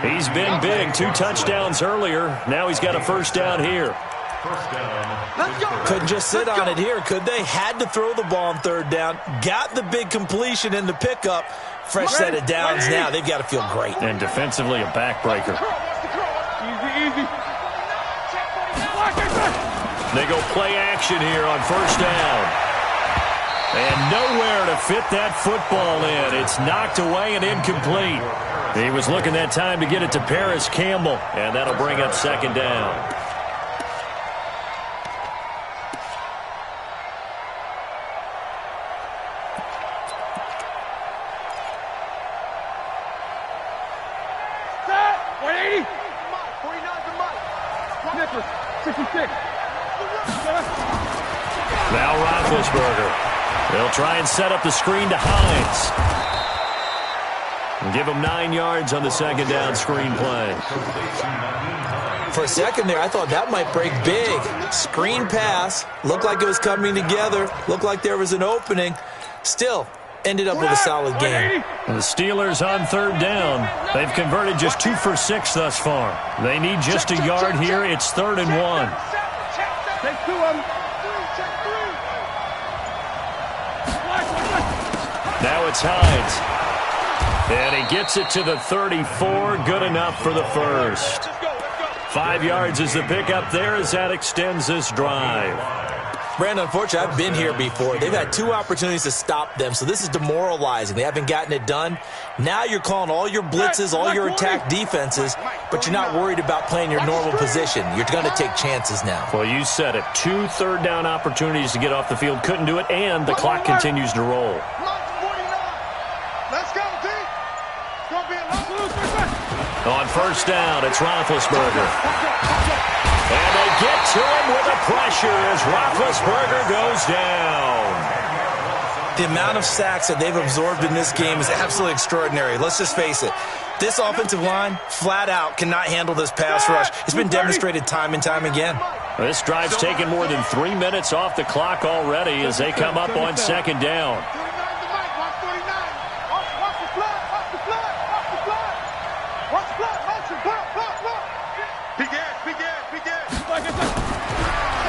He's been big. 2 touchdowns earlier. Now he's got a 1st down here. Couldn't just sit on it here, could they? Had to throw the ball on 3rd down. Got the big completion in the pickup. Fresh set of downs now. They've got to feel great. And defensively, a backbreaker. Easy. They go play action here on 1st down. And nowhere to fit that football in. It's knocked away and incomplete. He was looking that time to get it to Paris Campbell, and that'll bring up 2nd down. Set. 180. 49 to Mike. Nicholas, 66. Now Roethlisberger. They'll try and set up the screen to Hines. And give him 9 yards on the 2nd down screen play. For a second there, I thought that might break big. Screen pass. Looked like it was coming together. Looked like there was an opening. Still, ended up with a solid game. And the Steelers on 3rd down. They've converted just 2 for 6 thus far. They need just a yard here. It's 3rd and 1. Take 2 of them. Now it's Hines. And he gets it to the 34. Good enough for the 1st. 5 yards is the pickup there as that extends this drive. Brandon, unfortunately, I've been here before. They've had 2 opportunities to stop them, so this is demoralizing. They haven't gotten it done. Now you're calling all your blitzes, all your attack defenses, but you're not worried about playing your normal position. You're going to take chances now. Well, you said it. 2 3rd down opportunities to get off the field. Couldn't do it, and the clock continues to roll. Let's go, D. It's going to be a On 1st down, it's Roethlisberger. And they get to him with a pressure as Roethlisberger goes down. The amount of sacks that they've absorbed in this game is absolutely extraordinary. Let's just face it. This offensive line, flat out, cannot handle this pass rush. It's been demonstrated time and time again. This drive's taken more than 3 minutes off the clock already as they come up on 2nd down.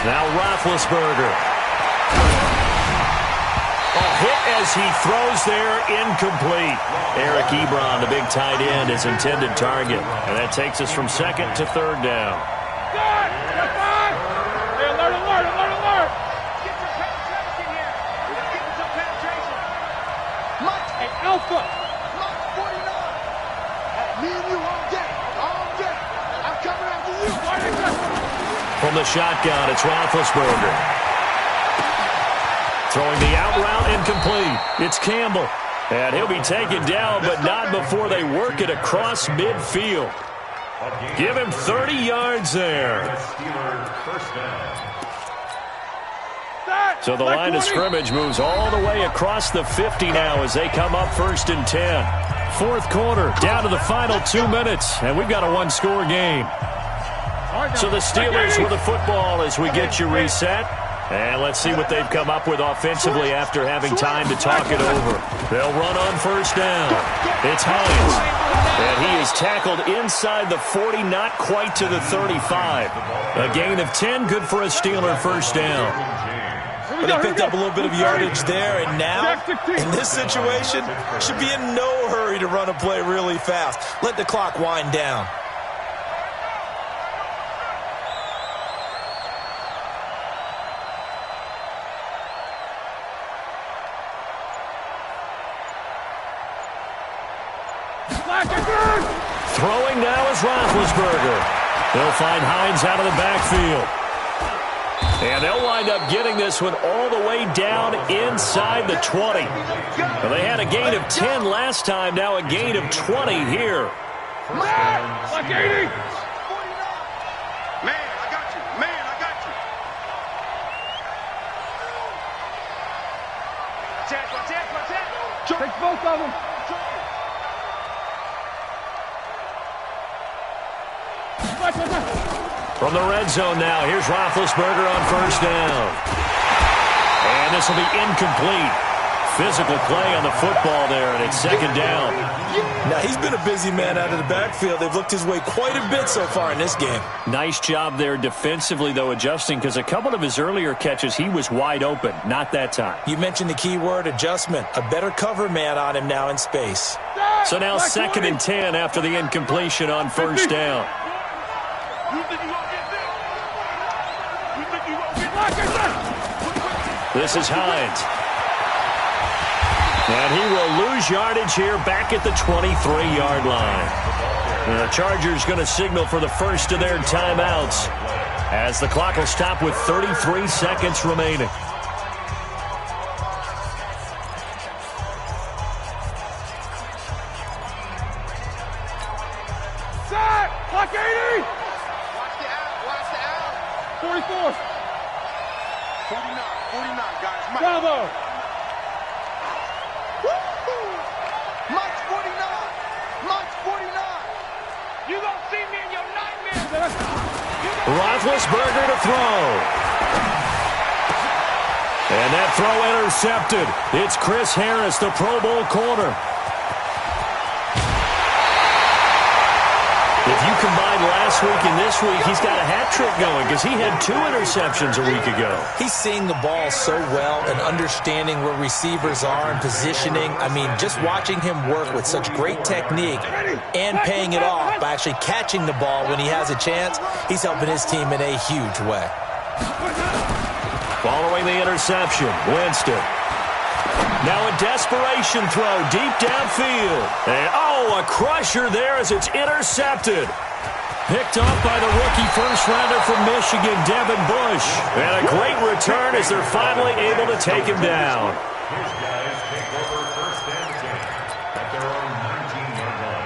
Now Roethlisberger. hit as he throws there, incomplete. Eric Ebron, the big tight end, his intended target. And that takes us from second to third down. Hey, alert, alert, alert, alert. Get some penetration here. Let's get some penetration. Hey, Alpha. Mike 49. Me and you all day. All day. I'm coming after you. From the shotgun, it's Roethlisberger. Throwing the out route, incomplete. It's Campbell. And he'll be taken down, but not before they work it across midfield. Give him 30 yards there. So the line of scrimmage moves all the way across the 50 now as they come up 1st and 10. Fourth quarter, down to the final 2 minutes, and we've got a one-score game. So the Steelers with the football as we get you reset. And let's see what they've come up with offensively after having time to talk it over. They'll run on 1st down. It's Hines. And he is tackled inside the 40, not quite to the 35. A gain of 10, good for a Steeler 1st down. But they picked up a little bit of yardage there, and now, in this situation, should be in no hurry to run a play really fast. Let the clock wind down. Throwing now is Roethlisberger. They'll find Hines out of the backfield. And they'll wind up getting this one all the way down inside the 20. Well, they had a gain of 10 last time, now a gain of 20 here. Like 80. Man, I got you. Man, I got you. Take both of them. From the red zone now, here's Roethlisberger on 1st down. And this will be incomplete. Physical play on the football there, and it's 2nd down. Now, he's been a busy man out of the backfield. They've looked his way quite a bit so far in this game. Nice job there defensively, though, adjusting, because a couple of his earlier catches, he was wide open. Not that time. You mentioned the key word, adjustment. A better cover man on him now in space. So now 2nd and 10 after the incompletion on 1st down. This is Hines. And he will lose yardage here back at the 23-yard line. And the Chargers going to signal for the first of their timeouts as the clock will stop with 33 seconds remaining. Set! Clock 80! Watch the out. 44. 49, guys. Mike. Bravo! Mike's 49. Mike's 49. You gonna see me in your nightmares. Roethlisberger to throw. And that throw intercepted. It's Chris Harris, the Pro Bowl corner. If you combine last week and this week, he's got a hat trick going because he had 2 interceptions a week ago. He's seeing the ball so well and understanding where receivers are and positioning. I mean, just watching him work with such great technique and paying it off by actually catching the ball when he has a chance, he's helping his team in a huge way. Following the interception, Winston. Now a desperation throw deep downfield. And, a crusher there as it's intercepted. Picked off by the rookie first-rounder from Michigan, Devin Bush. And a great return as they're finally able to take him down. His guys take over 1st and 10 at their own 19-yard line.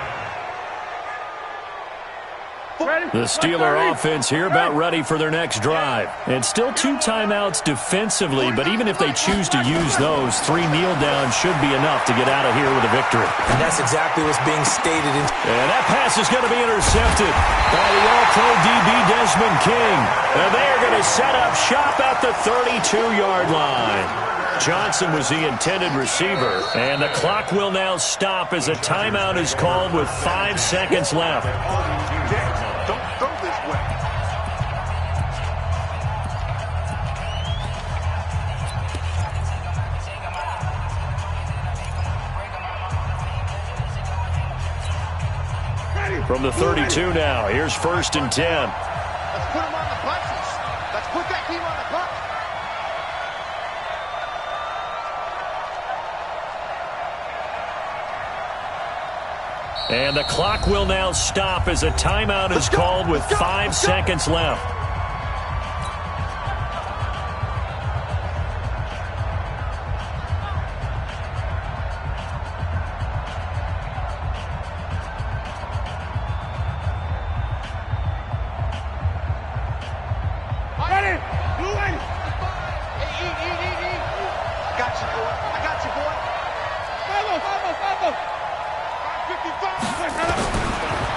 The Steeler offense here about ready for their next drive. And still 2 timeouts defensively, but even if they choose to use those, 3 kneel downs should be enough to get out of here with a victory. And that's exactly what's being stated. And that pass is going to be intercepted by the All-Pro DB Desmond King. And they are going to set up shop at the 32-yard line. Johnson was the intended receiver, and the clock will now stop as a timeout is called with 5 seconds left. Don't throw this way. From the 32 now, here's 1st and 10. Let's put them on the buses. Let's put that team on the bus. And the clock will now stop as a timeout is called with 5 seconds left.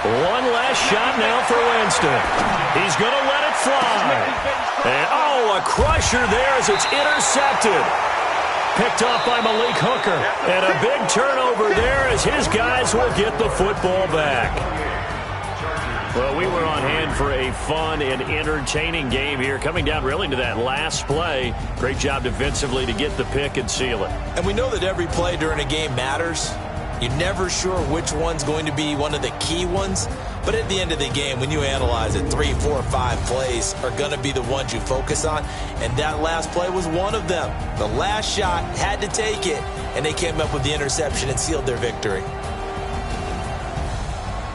One last shot now for Winston. He's going to let it fly. And, a crusher there as it's intercepted. Picked off by Malik Hooker. And a big turnover there as his guys will get the football back. Well, we were on hand for a fun and entertaining game here, coming down really to that last play. Great job defensively to get the pick and seal it. And we know that every play during a game matters. You're never sure which one's going to be one of the key ones. But at the end of the game, when you analyze it, 3, 4, 5 plays are going to be the ones you focus on. And that last play was one of them. The last shot had to take it, and they came up with the interception and sealed their victory.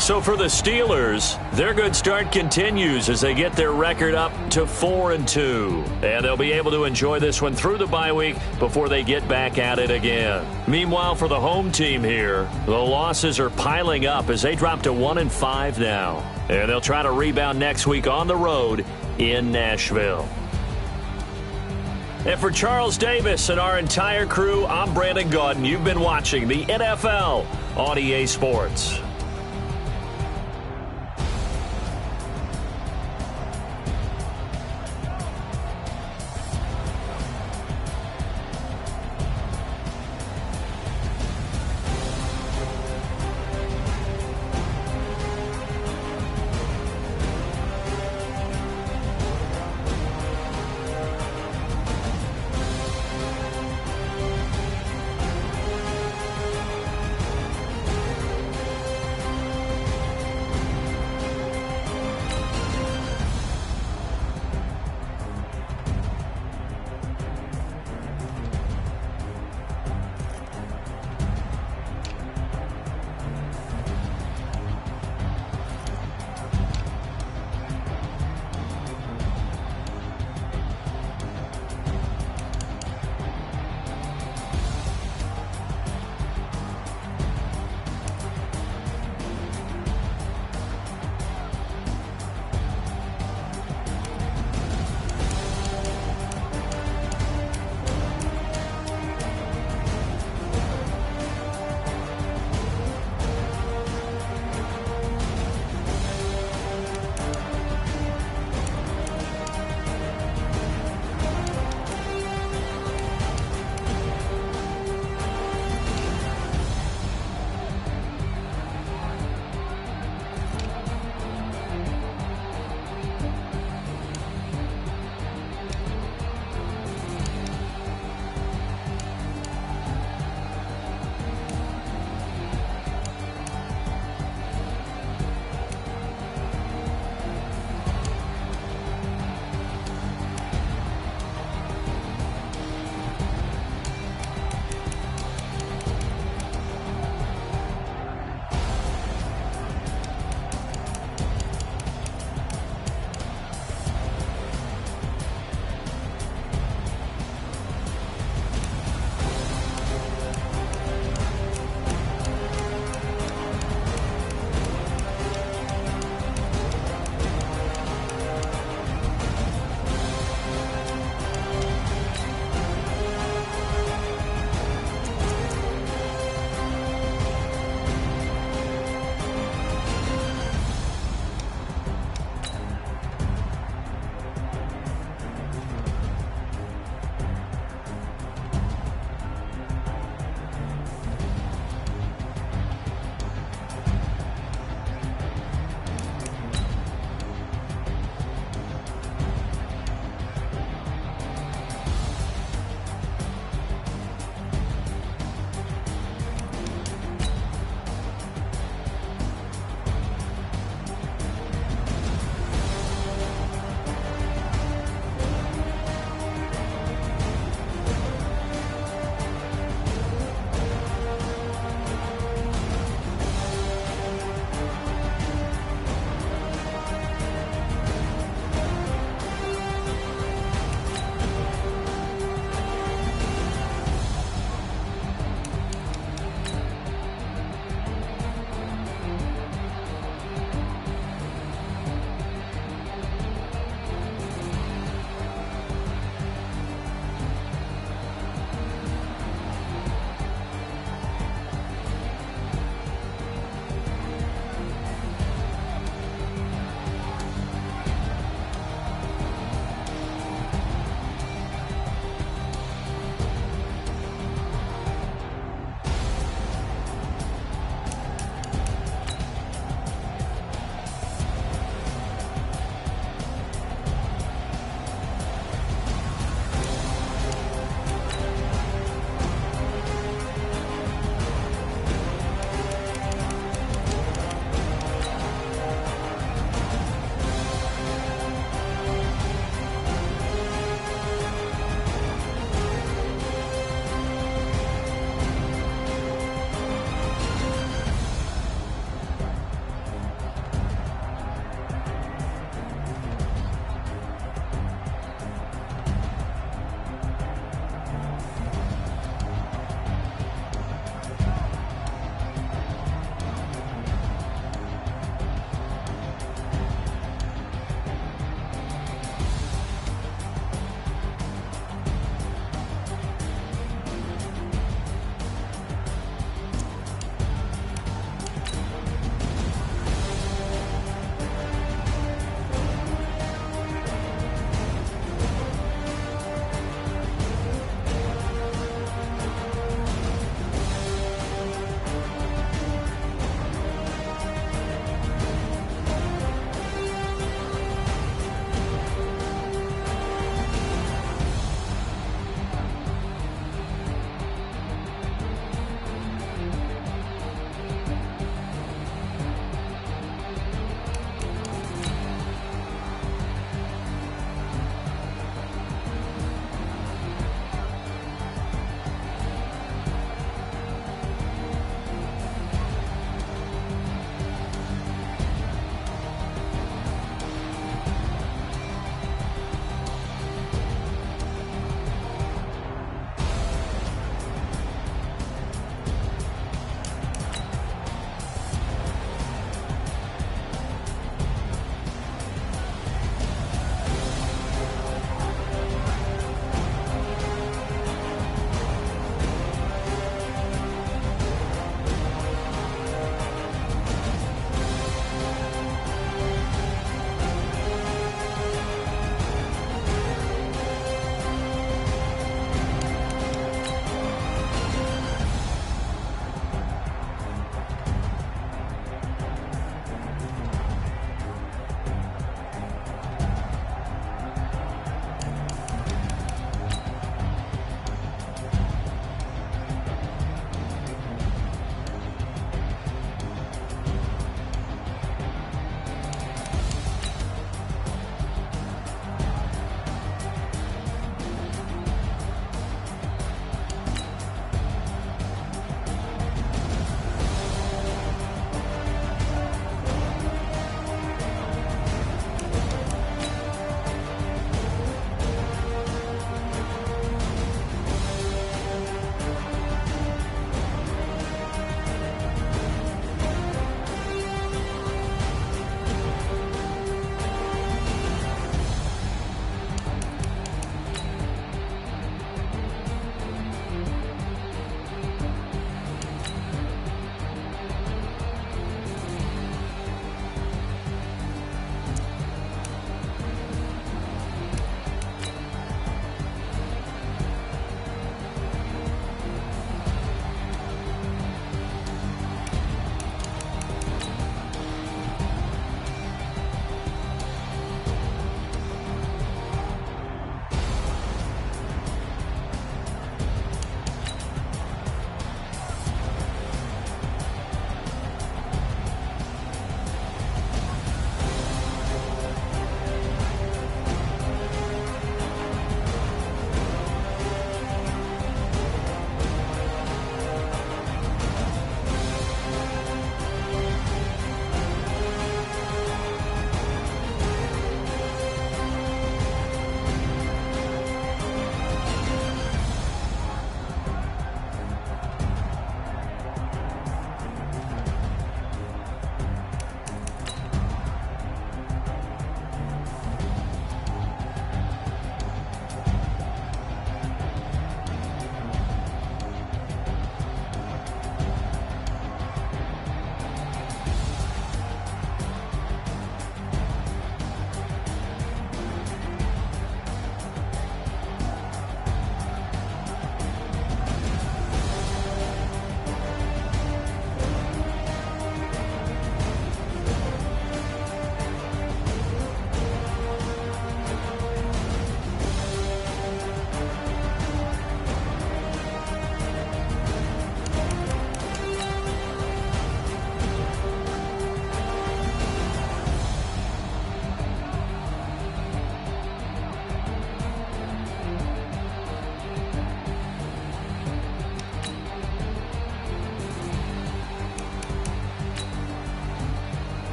So for the Steelers, their good start continues as they get their record up to 4-2. And they'll be able to enjoy this one through the bye week before they get back at it again. Meanwhile, for the home team here, the losses are piling up as they drop to 1-5 now. And they'll try to rebound next week on the road in Nashville. And for Charles Davis and our entire crew, I'm Brandon Gaudin. You've been watching the NFL on EA Sports.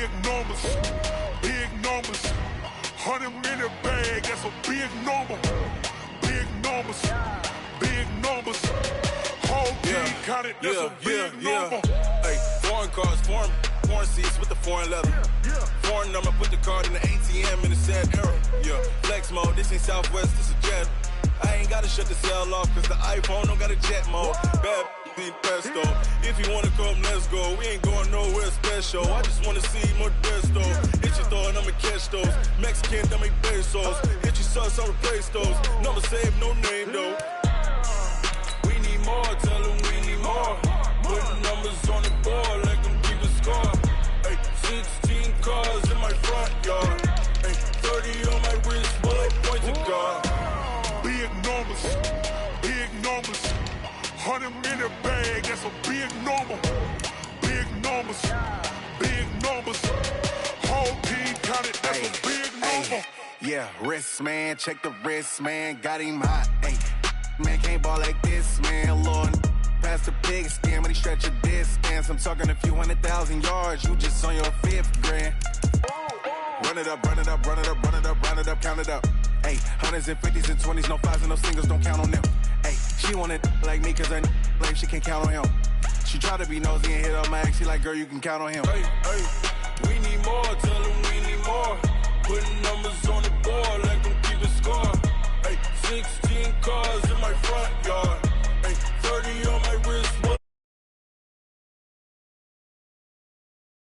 big numbers, big numbers. 100 minute bag, that's a big number. Big numbers, big numbers. Whole team counted, that's a big number. Hey, foreign cars, foreign seats with the foreign leather. Foreign number, put the card in the ATM in the sad era. Yeah, flex mode, this ain't Southwest, this is jet. I ain't gotta shut the cell off, cause the iPhone don't got a jet mode. Bad pesto. If you wanna come, let's go. We ain't going nowhere special. I just wanna see more desto. Hit your throw and I'ma catch those. Mexican, dummy pesos. Hit your sauce, I'll replace those. Number save, no name though. We need more, tell them we need more. Putting numbers on the board, let them keep a score. Hey, 16 cars in my front yard. Hey, 30 on my wrist, bullet points of God. Big numbers, big numbers. 100 minute bag, that's a big number. Big numbers, big numbers. Whole team counted, that's a big number. Yeah, wrist man, check the wrist man, got him hot. Ay, man can't ball like this, man. Lord, past the pig skin when he stretch a distance. I'm talking a few 100,000 yards, you just on your 5th grand. Run it up, run it up, run it up, run it up, run it up, count it up. Ay, hundreds and 50s and 20s, no 5s and no singles, don't count on them. Ay, she want it like me cause her like she can't count on him. She try to be nosy and hit up my ex, she like, girl, you can count on him. Hey, we need more, tell them we need more. Putting numbers on the board, let them keep a score. Hey, 16